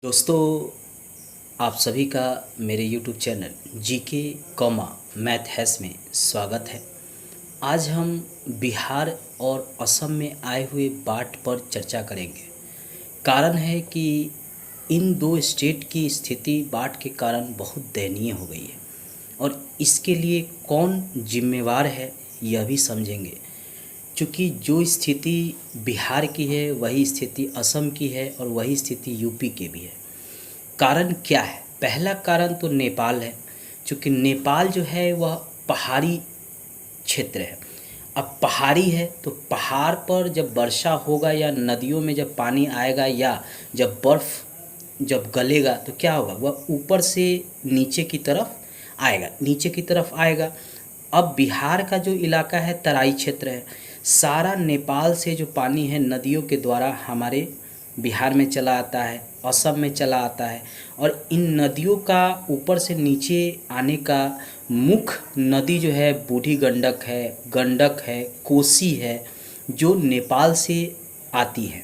दोस्तों, आप सभी का मेरे YouTube channel GK comma math हैस में स्वागत है। आज हम बिहार और असम में आए हुए बाढ़ पर चर्चा करेंगे। कारण है कि इन दो स्टेट की स्थिति बाढ़ के कारण बहुत दयनीय हो गई है और इसके लिए कौन जिम्मेवार है यह भी समझेंगे। क्योंकि जो स्थिति बिहार की है वही स्थिति असम की है और वही स्थिति यूपी की भी है। कारण क्या है? पहला कारण तो नेपाल है। क्योंकि नेपाल जो है वह पहाड़ी क्षेत्र है। अब पहाड़ी है तो पहाड़ पर जब वर्षा होगा या नदियों में जब पानी आएगा या जब बर्फ़ जब गलेगा तो क्या होगा, वह ऊपर से नीचे की तरफ आएगा। अब बिहार का जो इलाका है तराई क्षेत्र है। सारा नेपाल से जो पानी है नदियों के द्वारा हमारे बिहार में चला आता है, असम में चला आता है। और इन नदियों का ऊपर से नीचे आने का मुख्य नदी जो है बूढ़ी गंडक है, कोसी है, जो नेपाल से आती है।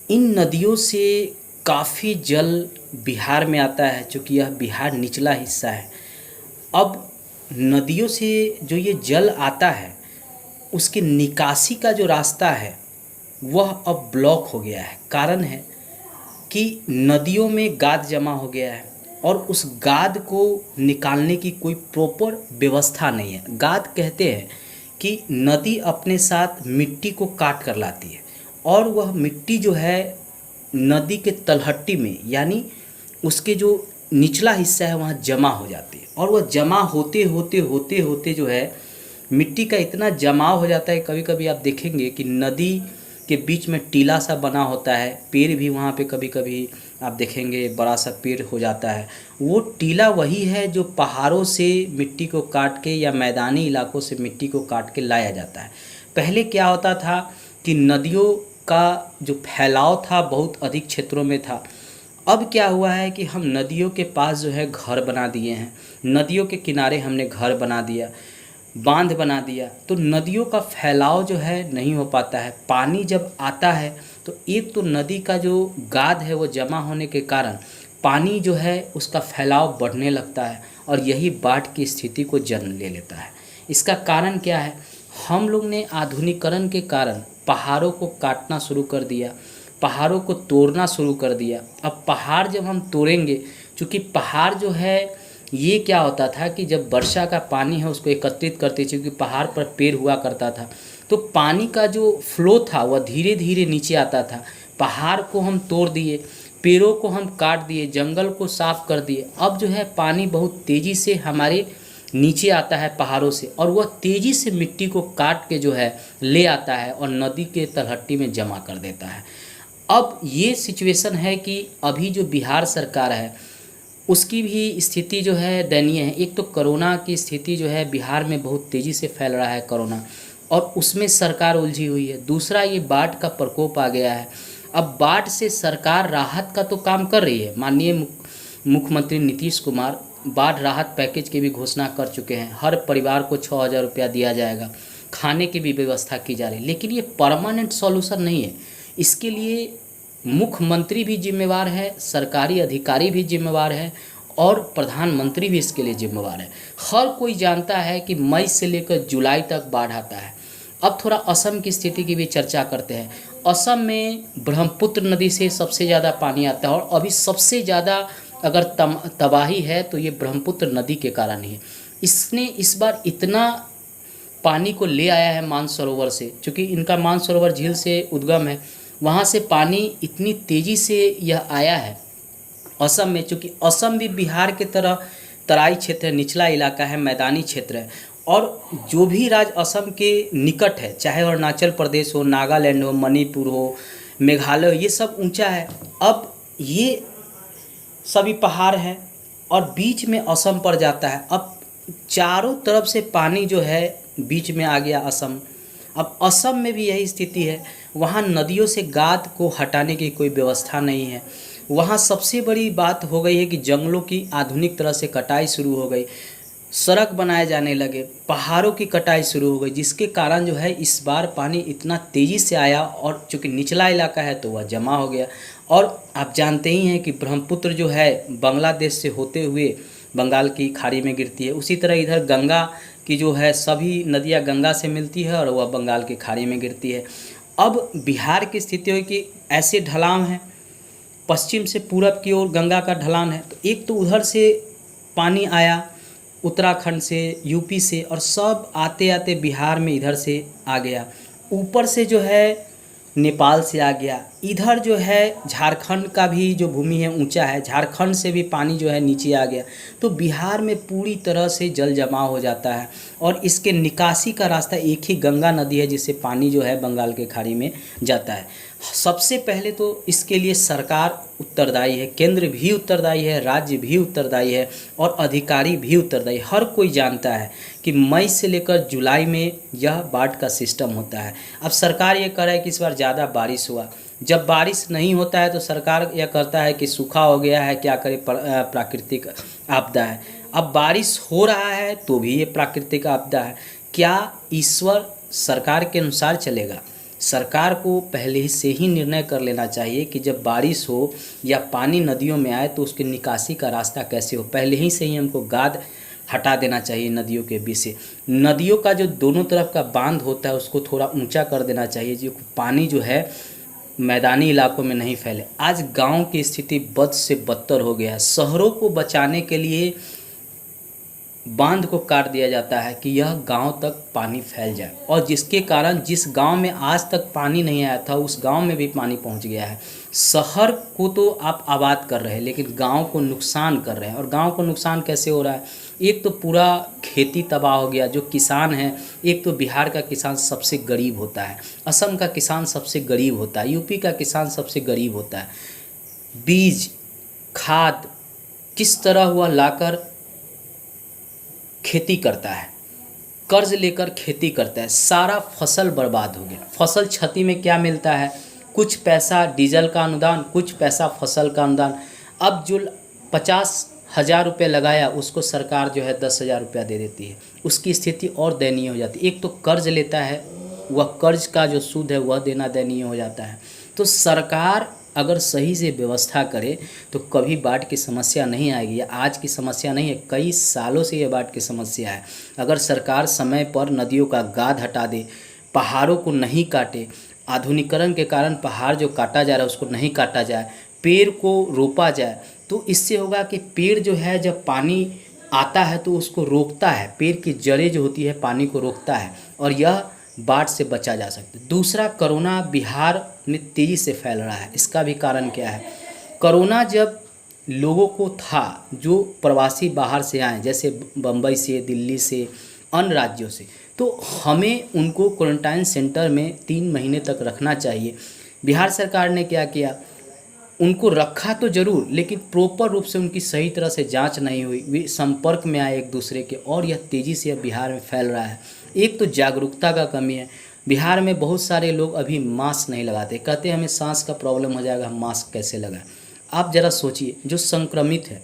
इन नदियों से काफ़ी जल बिहार में आता है, क्योंकि यह बिहार निचला हिस्सा है। अब नदियों से जो ये जल आता है उसके निकासी का जो रास्ता है वह अब ब्लॉक हो गया है। कारण है कि नदियों में गाद जमा हो गया है और उस गाद को निकालने की कोई प्रॉपर व्यवस्था नहीं है। गाद कहते हैं कि नदी अपने साथ मिट्टी को काट कर लाती है और वह मिट्टी जो है नदी के तलहट्टी में यानी उसके जो निचला हिस्सा है वहाँ जमा हो जाती है। और वह जमा होते होते जो है मिट्टी का इतना जमाव हो जाता है। कभी कभी आप देखेंगे कि नदी के बीच में टीला सा बना होता है, पेड़ भी वहाँ पे कभी कभी आप देखेंगे बड़ा सा पेड़ हो जाता है। वो टीला वही है जो पहाड़ों से मिट्टी को काट के या मैदानी इलाकों से मिट्टी को काट के लाया जाता है। पहले क्या होता था कि नदियों का जो फैलाव था बहुत अधिक क्षेत्रों में था। अब क्या हुआ है कि हम नदियों के पास जो है घर बना दिए हैं, नदियों के किनारे हमने घर बना दिया, बांध बना दिया, तो नदियों का फैलाव जो है नहीं हो पाता है। पानी जब आता है तो एक तो नदी का जो गाद है वो जमा होने के कारण पानी जो है उसका फैलाव बढ़ने लगता है और यही बाढ़ की स्थिति को जन्म ले लेता है। इसका कारण क्या है? हम लोग ने आधुनिकीकरण के कारण पहाड़ों को काटना शुरू कर दिया, पहाड़ों को तोड़ना शुरू कर दिया। अब पहाड़ जब हम तोड़ेंगे, चूँकि पहाड़ जो है ये क्या होता था कि जब वर्षा का पानी है उसको एकत्रित करते, क्योंकि पहाड़ पर पेड़ हुआ करता था तो पानी का जो फ्लो था वह धीरे धीरे नीचे आता था। पहाड़ को हम तोड़ दिए, पेड़ों को हम काट दिए, जंगल को साफ कर दिए। अब जो है पानी बहुत तेज़ी से हमारे नीचे आता है पहाड़ों से और वह तेज़ी से मिट्टी को काट के जो है ले आता है और नदी के तलहट्टी में जमा कर देता है। अब ये सिचुएशन है कि अभी जो बिहार सरकार है उसकी भी स्थिति जो है दयनीय है। एक तो कोरोना की स्थिति जो है बिहार में बहुत तेज़ी से फैल रहा है कोरोना, और उसमें सरकार उलझी हुई है। दूसरा ये बाढ़ का प्रकोप आ गया है। अब बाढ़ से सरकार राहत का तो काम कर रही है। माननीय मुख्यमंत्री नीतीश कुमार बाढ़ राहत पैकेज की भी घोषणा कर चुके हैं। हर परिवार को 6,000 रुपया दिया जाएगा, खाने की भी व्यवस्था की जा रही है। लेकिन ये परमानेंट सॉल्यूशन नहीं है। इसके लिए मुख्यमंत्री भी जिम्मेवार है, सरकारी अधिकारी भी जिम्मेवार है और प्रधानमंत्री भी इसके लिए जिम्मेवार है। हर कोई जानता है कि मई से लेकर जुलाई तक बाढ़ आता है। अब थोड़ा असम की स्थिति की भी चर्चा करते हैं। असम में ब्रह्मपुत्र नदी से सबसे ज़्यादा पानी आता है और अभी सबसे ज़्यादा अगर तबाही है तो ये ब्रह्मपुत्र नदी के कारण ही है। इसने इस बार इतना पानी को ले आया है मानसरोवर से, क्योंकि इनका मानसरोवर झील से उद्गम है। वहाँ से पानी इतनी तेज़ी से यह आया है असम में, चूँकि असम भी बिहार के तरह तराई क्षेत्र है, निचला इलाका है, मैदानी क्षेत्र है। और जो भी राज्य असम के निकट है, चाहे अरुणाचल प्रदेश हो, नागालैंड हो, मणिपुर हो, मेघालय हो, ये सब ऊंचा है। अब ये सभी पहाड़ हैं और बीच में असम पड़ जाता है। अब चारों तरफ से पानी जो है बीच में आ गया असम। अब असम में भी यही स्थिति है। वहाँ नदियों से गाद को हटाने की कोई व्यवस्था नहीं है। वहाँ सबसे बड़ी बात हो गई है कि जंगलों की आधुनिक तरह से कटाई शुरू हो गई, सड़क बनाए जाने लगे, पहाड़ों की कटाई शुरू हो गई, जिसके कारण जो है इस बार पानी इतना तेज़ी से आया और चूँकि निचला इलाका है तो वह जमा हो गया। और आप जानते ही हैं कि ब्रह्मपुत्र जो है बांग्लादेश से होते हुए बंगाल की खाड़ी में गिरती है। उसी तरह इधर गंगा की जो है सभी नदियाँ गंगा से मिलती है और वह बंगाल की खाड़ी में गिरती है। अब बिहार की स्थिति है कि ऐसे ढलान है, पश्चिम से पूरब की ओर गंगा का ढलान है, तो एक तो उधर से पानी आया उत्तराखंड से, यूपी से, और सब आते आते बिहार में इधर से आ गया। ऊपर से जो है नेपाल से आ गया। इधर जो है झारखंड का भी जो भूमि है ऊंचा है, झारखंड से भी पानी जो है नीचे आ गया। तो बिहार में पूरी तरह से जल जमाव हो जाता है और इसके निकासी का रास्ता एक ही गंगा नदी है जिससे पानी जो है बंगाल के खाड़ी में जाता है। सबसे पहले तो इसके लिए सरकार उत्तरदायी है, केंद्र भी उत्तरदायी है, राज्य भी उत्तरदायी है और अधिकारी भी उत्तरदायी। हर कोई जानता है कि मई से लेकर जुलाई में यह बाढ़ का सिस्टम होता है। अब सरकार ये कह रहा है कि इस बार ज़्यादा बारिश हुआ। जब बारिश नहीं होता है तो सरकार यह कहता है कि सूखा हो गया है, क्या करे, प्राकृतिक आपदा है। अब बारिश हो रहा है तो भी ये प्राकृतिक आपदा है। क्या ईश्वर सरकार के अनुसार चलेगा? सरकार को पहले से ही निर्णय कर लेना चाहिए कि जब बारिश हो या पानी नदियों में आए तो उसके निकासी का रास्ता कैसे हो। पहले ही से ही हमको गाद हटा देना चाहिए नदियों के बीच से। नदियों का जो दोनों तरफ का बांध होता है उसको थोड़ा ऊंचा कर देना चाहिए, जो पानी जो है मैदानी इलाकों में नहीं फैले। आज गांव की स्थिति बद से बदतर हो गया है। शहरों को बचाने के लिए बांध को काट दिया जाता है कि यह गांव तक पानी फैल जाए, और जिसके कारण जिस गांव में आज तक पानी नहीं आया था उस गांव में भी पानी पहुंच गया है। शहर को तो आप आबाद कर रहे हैं लेकिन गांव को नुकसान कर रहे हैं। और गांव को नुकसान कैसे हो रहा है? एक तो पूरा खेती तबाह हो गया। जो किसान है, एक तो बिहार का किसान सबसे गरीब होता है, असम का किसान सबसे गरीब होता है, यूपी का किसान सबसे गरीब होता है। बीज खाद किस तरह हुआ लाकर खेती करता है, कर्ज लेकर खेती करता है, सारा फसल बर्बाद हो गया। फसल क्षति में क्या मिलता है? कुछ पैसा डीजल का अनुदान, कुछ पैसा फसल का अनुदान। अब जो 50,000 रुपये लगाया उसको सरकार जो है 10,000 रुपया दे देती है। उसकी स्थिति और दयनीय हो जाती है। एक तो कर्ज लेता है, वह कर्ज का जो सूद है वह देना दयनीय हो जाता है। तो सरकार अगर सही से व्यवस्था करे तो कभी बाढ़ की समस्या नहीं आएगी। ये आज की समस्या नहीं है, कई सालों से ये बाढ़ की समस्या है। अगर सरकार समय पर नदियों का गाद हटा दे, पहाड़ों को नहीं काटे, आधुनिकीकरण के कारण पहाड़ जो काटा जा रहा है उसको नहीं काटा जाए, पेड़ को रोपा जाए, तो इससे होगा कि पेड़ जो है जब पानी आता है तो उसको रोकता है। पेड़ की जड़ें जो होती है पानी को रोकता है और यह बाढ़ से बचा जा सकता है। दूसरा, कोरोना बिहार में तेज़ी से फैल रहा है। इसका भी कारण क्या है? कोरोना जब लोगों को था, जो प्रवासी बाहर से आए जैसे बम्बई से, दिल्ली से, अन्य राज्यों से, तो हमें उनको क्वारंटाइन सेंटर में 3 महीने तक रखना चाहिए। बिहार सरकार ने क्या किया? उनको रखा तो ज़रूर, लेकिन प्रॉपर रूप से उनकी सही तरह से जांच नहीं हुई। वे संपर्क में आए एक दूसरे के और यह तेज़ी से अब बिहार में फैल रहा है। एक तो जागरूकता का कमी है। बिहार में बहुत सारे लोग अभी मास्क नहीं लगाते, कहते हैं हमें सांस का प्रॉब्लम हो जाएगा, हम मास्क कैसे लगाएं? आप ज़रा सोचिए, जो संक्रमित है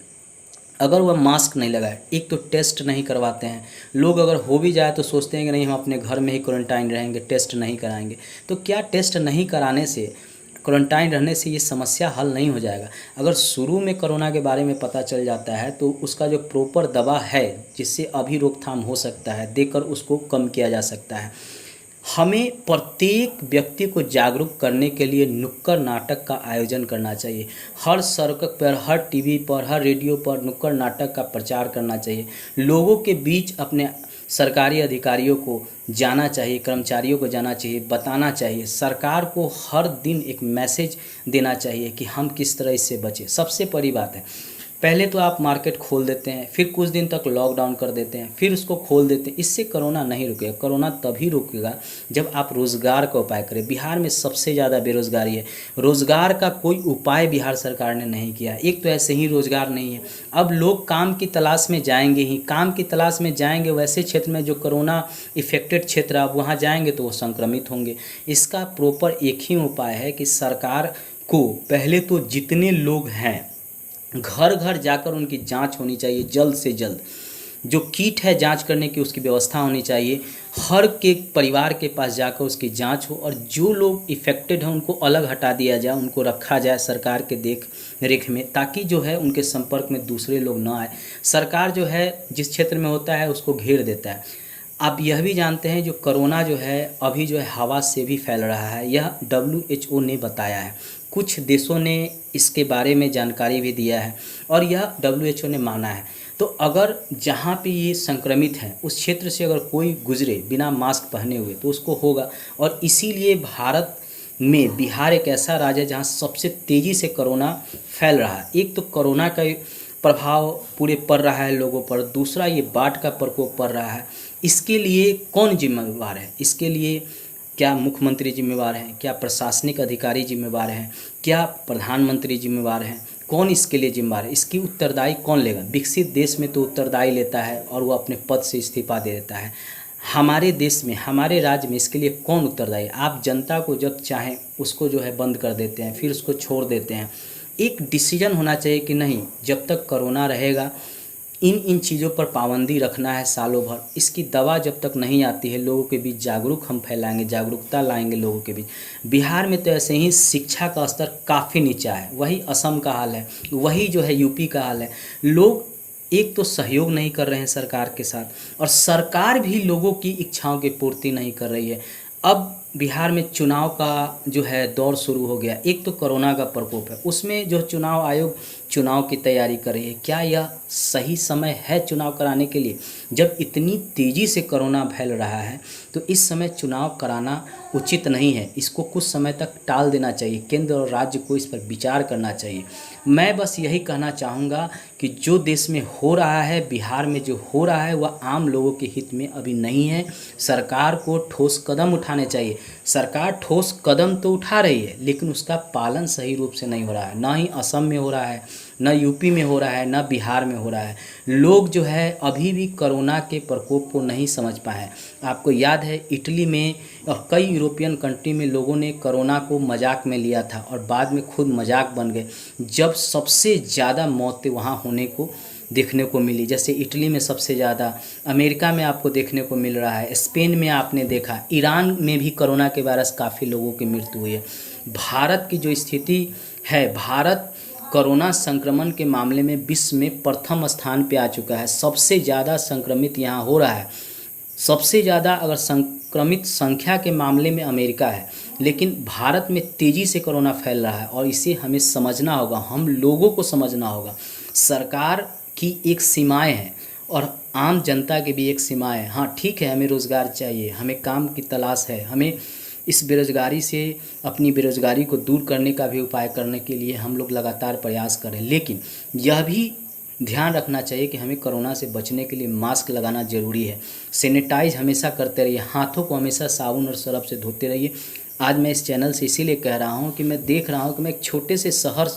अगर वह मास्क नहीं लगाए, एक तो टेस्ट नहीं करवाते हैं लोग, अगर हो भी जाए तो सोचते हैं कि नहीं हम अपने घर में ही क्वारंटाइन रहेंगे, टेस्ट नहीं कराएंगे। तो क्या टेस्ट नहीं कराने से, क्वारंटाइन रहने से ये समस्या हल नहीं हो जाएगा? अगर शुरू में कोरोना के बारे में पता चल जाता है तो उसका जो प्रॉपर दवा है जिससे अभी रोकथाम हो सकता है, देकर उसको कम किया जा सकता है। हमें प्रत्येक व्यक्ति को जागरूक करने के लिए नुक्कड़ नाटक का आयोजन करना चाहिए। हर सड़क पर, हर टीवी पर, हर रेडियो पर नुक्कड़ नाटक का प्रचार करना चाहिए। लोगों के बीच अपने सरकारी अधिकारियों को जाना चाहिए, कर्मचारियों को जाना चाहिए, बताना चाहिए। सरकार को हर दिन एक मैसेज देना चाहिए कि हम किस तरह इससे बचें। सबसे बड़ी बात है, पहले तो आप मार्केट खोल देते हैं, फिर कुछ दिन तक लॉकडाउन कर देते हैं, फिर उसको खोल देते हैं। इससे कोरोना नहीं रुकेगा। कोरोना तभी रुकेगा जब आप रोज़गार का उपाय करें। बिहार में सबसे ज़्यादा बेरोज़गारी है। रोज़गार का कोई उपाय बिहार सरकार ने नहीं किया। एक तो ऐसे ही रोज़गार नहीं है। अब लोग काम की तलाश में जाएंगे ही, काम की तलाश में जाएंगे वैसे क्षेत्र में जो कोरोना इफेक्टेड क्षेत्र है, अब वहाँ जाएंगे तो वो संक्रमित होंगे। इसका प्रॉपर एक ही उपाय है कि सरकार को पहले तो जितने लोग हैं घर घर जाकर उनकी जांच होनी चाहिए जल्द से जल्द। जो किट है जांच करने की उसकी व्यवस्था होनी चाहिए। हर के परिवार के पास जाकर उसकी जांच हो और जो लोग इफ़ेक्टेड हैं उनको अलग हटा दिया जाए, उनको रखा जाए सरकार के देख रेख में, ताकि जो है उनके संपर्क में दूसरे लोग ना आए। सरकार जो है जिस क्षेत्र में होता है उसको घेर देता है। आप यह भी जानते हैं जो कोरोना जो है अभी जो है हवा से भी फैल रहा है, यह WHO ने बताया है। कुछ देशों ने इसके बारे में जानकारी भी दिया है और यह WHO ने माना है। तो अगर जहाँ पे ये संक्रमित है उस क्षेत्र से अगर कोई गुजरे बिना मास्क पहने हुए तो उसको होगा। और इसीलिए भारत में बिहार एक ऐसा राज्य है जहाँ सबसे तेज़ी से कोरोना फैल रहा है। एक तो कोरोना का प्रभाव पूरे पड़ रहा है लोगों पर, दूसरा ये बाढ़ का प्रकोप पड़ रहा है। इसके लिए कौन जिम्मेवार है? इसके लिए क्या मुख्यमंत्री जिम्मेवार हैं? क्या प्रशासनिक अधिकारी जिम्मेवार हैं? क्या प्रधानमंत्री जिम्मेवार हैं? कौन इसके लिए जिम्मेवार है? इसकी उत्तरदायी कौन लेगा? विकसित देश में तो उत्तरदायी लेता है और वो अपने पद से इस्तीफा दे देता है। हमारे देश में, हमारे राज्य में इसके लिए कौन उत्तरदायी? आप जनता को जब चाहें उसको जो है बंद कर देते हैं, फिर उसको छोड़ देते हैं। एक डिसीजन होना चाहिए कि नहीं, जब तक कोरोना रहेगा इन चीज़ों पर पाबंदी रखना है सालों भर। इसकी दवा जब तक नहीं आती है लोगों के बीच जागरूक हम फैलाएंगे, जागरूकता लाएंगे लोगों के बीच। बिहार में तो ऐसे ही शिक्षा का स्तर काफ़ी नीचा है, वही असम का हाल है, वही जो है यूपी का हाल है। लोग एक तो सहयोग नहीं कर रहे हैं सरकार के साथ और सरकार भी लोगों की इच्छाओं की पूर्ति नहीं कर रही है। अब बिहार में चुनाव का जो है दौर शुरू हो गया। एक तो कोरोना का प्रकोप है, उसमें जो चुनाव आयोग चुनाव की तैयारी कर रही है। क्या यह सही समय है चुनाव कराने के लिए? जब इतनी तेज़ी से कोरोना फैल रहा है तो इस समय चुनाव कराना उचित नहीं है। इसको कुछ समय तक टाल देना चाहिए। केंद्र और राज्य को इस पर विचार करना चाहिए। मैं बस यही कहना चाहूँगा कि जो देश में हो रहा है, बिहार में जो हो रहा है, वह आम लोगों के हित में अभी नहीं है। सरकार को ठोस कदम उठाने चाहिए। सरकार ठोस कदम तो उठा रही है लेकिन उसका पालन सही रूप से नहीं हो रहा है। ना ही असम में हो रहा है, न यूपी में हो रहा है, न बिहार में हो रहा है। लोग जो है अभी भी कोरोना के प्रकोप को नहीं समझ पाए। आपको याद है इटली में और कई यूरोपियन कंट्री में लोगों ने कोरोना को मजाक में लिया था और बाद में खुद मजाक बन गए, जब सबसे ज़्यादा मौतें वहाँ होने को देखने को मिली। जैसे इटली में सबसे ज़्यादा, अमेरिका में आपको देखने को मिल रहा है, स्पेन में आपने देखा, ईरान में भी कोरोना के वायरस काफ़ी लोगों की मृत्यु हुई है। भारत की जो स्थिति है, भारत कोरोना संक्रमण के मामले में विश्व में प्रथम स्थान पे आ चुका है। सबसे ज़्यादा संक्रमित यहाँ हो रहा है। सबसे ज़्यादा अगर संक्रमित संख्या के मामले में अमेरिका है, लेकिन भारत में तेज़ी से कोरोना फैल रहा है और इसे हमें समझना होगा, हम लोगों को समझना होगा। सरकार की एक सीमाएं हैं और आम जनता की भी एक सीमाएं हैं। हाँ ठीक है, हमें रोज़गार चाहिए, हमें काम की तलाश है, हमें इस बेरोज़गारी से अपनी बेरोज़गारी को दूर करने का भी उपाय करने के लिए हम लोग लगातार प्रयास करें। लेकिन यह भी ध्यान रखना चाहिए कि हमें कोरोना से बचने के लिए मास्क लगाना ज़रूरी है। सैनिटाइज हमेशा करते रहिए, हाथों को हमेशा साबुन और सरफ से धोते रहिए। आज मैं इस चैनल से इसीलिए कह रहा हूँ कि मैं देख रहा हूँ कि मैं एक छोटे से शहर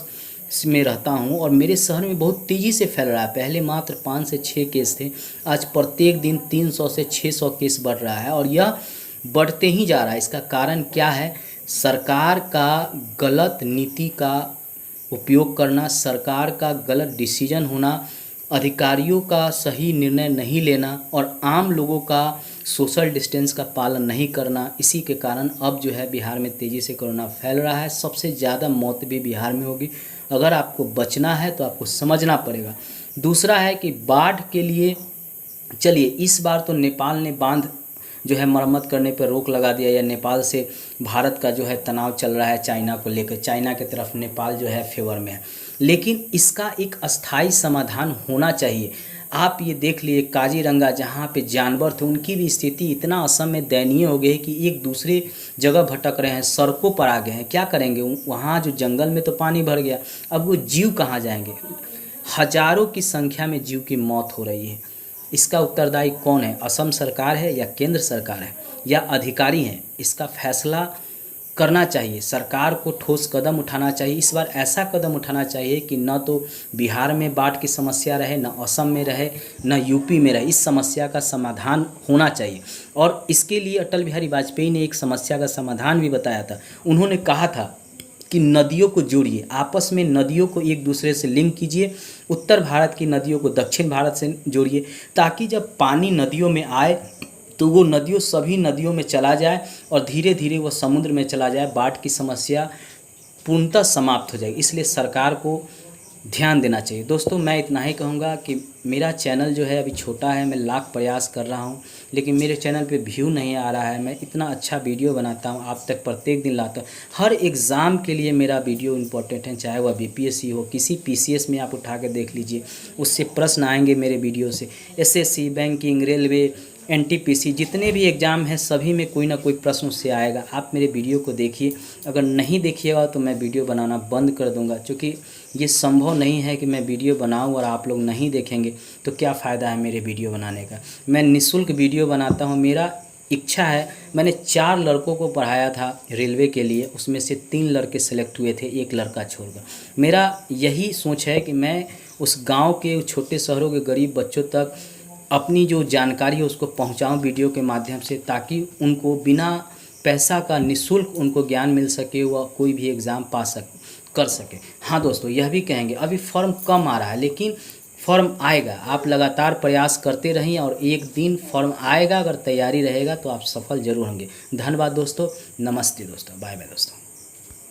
में रहता हूँ और मेरे शहर में बहुत तेज़ी से फैल रहा है। पहले मात्र 5 से 6 केस थे, आज प्रत्येक दिन 300 से 600 केस बढ़ रहा है और यह बढ़ते ही जा रहा है। इसका कारण क्या है? सरकार का गलत नीति का उपयोग करना, सरकार का गलत डिसीजन होना, अधिकारियों का सही निर्णय नहीं लेना और आम लोगों का सोशल डिस्टेंस का पालन नहीं करना। इसी के कारण अब जो है बिहार में तेज़ी से कोरोना फैल रहा है। सबसे ज़्यादा मौत भी बिहार में होगी। अगर आपको बचना है तो आपको समझना पड़ेगा। दूसरा है कि बाढ़ के लिए, चलिए इस बार तो नेपाल ने बांध जो है मरम्मत करने पर रोक लगा दिया, या नेपाल से भारत का जो है तनाव चल रहा है चाइना को लेकर, चाइना की तरफ नेपाल जो है फेवर में है। लेकिन इसका एक अस्थाई समाधान होना चाहिए। आप ये देख लिए काजीरंगा जहाँ पे जानवर थे, उनकी भी स्थिति इतना असम में दयनीय हो गई है कि एक दूसरे जगह भटक रहे हैं, सड़कों पर आ गए हैं। क्या करेंगे? वहाँ जो जंगल में तो पानी भर गया, अब वो जीव कहाँ जाएंगे? हजारों की संख्या में जीव की मौत हो रही है। इसका उत्तरदायी कौन है? असम सरकार है या केंद्र सरकार है या अधिकारी हैं? इसका फैसला करना चाहिए। सरकार को ठोस कदम उठाना चाहिए। इस बार ऐसा कदम उठाना चाहिए कि न तो बिहार में बाढ़ की समस्या रहे, न असम में रहे, न यूपी में रहे। इस समस्या का समाधान होना चाहिए और इसके लिए अटल बिहारी वाजपेयी ने एक समस्या का समाधान भी बताया था। उन्होंने कहा था कि नदियों को जोड़िए, आपस में नदियों को एक दूसरे से लिंक कीजिए। उत्तर भारत की नदियों को दक्षिण भारत से जोड़िए, ताकि जब पानी नदियों में आए तो वो नदियों सभी नदियों में चला जाए और धीरे धीरे वो समुद्र में चला जाए। बाढ़ की समस्या पूर्णतः समाप्त हो जाएगी। इसलिए सरकार को ध्यान देना चाहिए। दोस्तों, मैं इतना ही कहूँगा कि मेरा चैनल जो है अभी छोटा है, मैं लाख प्रयास कर रहा हूँ, लेकिन मेरे चैनल पे व्यू नहीं आ रहा है। मैं इतना अच्छा वीडियो बनाता हूँ, आप तक प्रत्येक दिन लाता हूँ। हर एग्ज़ाम के लिए मेरा वीडियो इम्पोर्टेंट है, चाहे वह बीपीएससी हो, किसी पीसीएस में आप उठा के देख लीजिए, उससे प्रश्न आएंगे मेरे वीडियो से। एसएससी, बैंकिंग, रेलवे, एनटीपीसी, जितने भी एग्ज़ाम हैं सभी में कोई ना कोई प्रश्न उससे आएगा। आप मेरे वीडियो को देखिए, अगर नहीं देखिएगा तो मैं वीडियो बनाना बंद कर दूंगा, क्योंकि ये संभव नहीं है कि मैं वीडियो बनाऊं और आप लोग नहीं देखेंगे तो क्या फ़ायदा है मेरे वीडियो बनाने का। मैं निःशुल्क वीडियो बनाता हूं। मेरा इच्छा है, मैंने 4 लड़कों को पढ़ाया था रेलवे के लिए, उसमें से 3 लड़के सेलेक्ट हुए थे, एक लड़का छोड़कर। मेरा यही सोच है कि मैं उस गाँव के, छोटे शहरों के गरीब बच्चों तक अपनी जो जानकारी है उसको पहुंचाऊं वीडियो के माध्यम से, ताकि उनको बिना पैसा का निःशुल्क उनको ज्ञान मिल सके, वह कोई भी एग्ज़ाम कर सके। हाँ दोस्तों, यह भी कहेंगे अभी फॉर्म कम आ रहा है, लेकिन फॉर्म आएगा। आप लगातार प्रयास करते रहिए और एक दिन फॉर्म आएगा। अगर तैयारी रहेगा तो आप सफल जरूर होंगे। धन्यवाद दोस्तों, नमस्ते दोस्तों, बाय बाय दोस्तों।